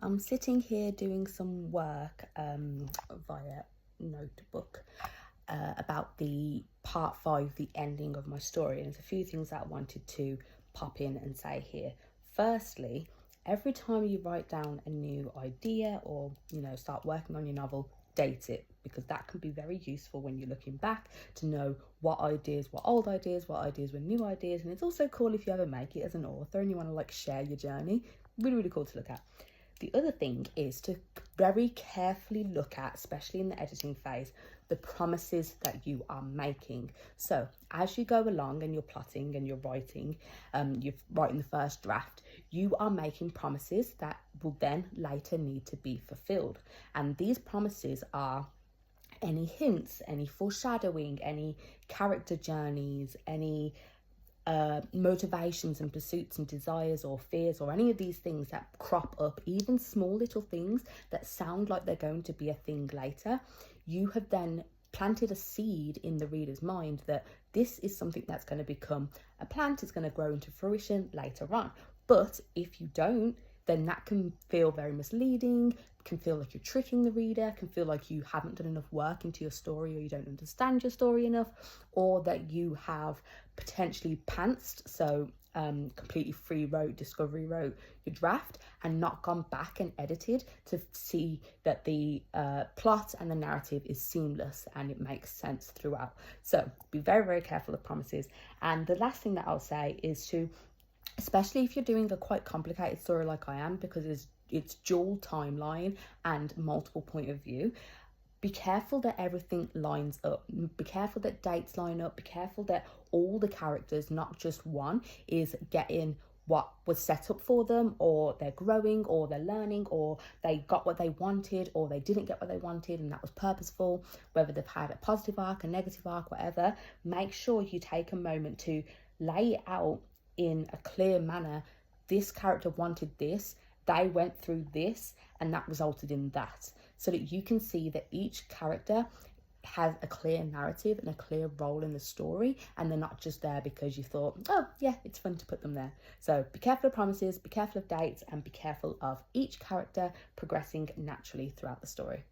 I'm sitting here doing some work via notebook about the part 5, the ending of my story. And there's a few things that I wanted to pop in and say here. Firstly, every time you write down a new idea or, start working on your novel, date it, because that can be very useful when you're looking back to know what ideas were old ideas, what ideas were new ideas. And it's also cool if you ever make it as an author and you want to share your journey. Really, really cool to look at. The other thing is to very carefully look at, especially in the editing phase, the promises that you are making. So as you go along and you're plotting and you're writing the first draft, you are making promises that will then later need to be fulfilled. And these promises are any hints, any foreshadowing, any character journeys, any motivations and pursuits and desires or fears or any of these things that crop up, even small little things that sound like they're going to be a thing later. You have then planted a seed in the reader's mind that this is something that's going to become a plant, it's going to grow into fruition later on. But if you don't, then that can feel very misleading, can feel like you're tricking the reader, can feel like you haven't done enough work into your story, or you don't understand your story enough, or that you have potentially pantsed, so completely discovery wrote your draft and not gone back and edited to see that the plot and the narrative is seamless and it makes sense throughout. So be very, very careful of promises. And the last thing that I'll say is to, especially if you're doing a quite complicated story like I am, because it's dual timeline and multiple point of view, be careful that everything lines up. Be careful that dates line up. Be careful that all the characters, not just one, is getting what was set up for them, or they're growing, or they're learning, or they got what they wanted, or they didn't get what they wanted and that was purposeful, whether they've had a positive arc, a negative arc, whatever. Make sure you take a moment to lay it out in a clear manner. This character wanted this, they went through this, and that resulted in that, so that you can see that each character has a clear narrative and a clear role in the story, and they're not just there because you thought, oh yeah, it's fun to put them there. So be careful of promises, be careful of dates, and be careful of each character progressing naturally throughout the story.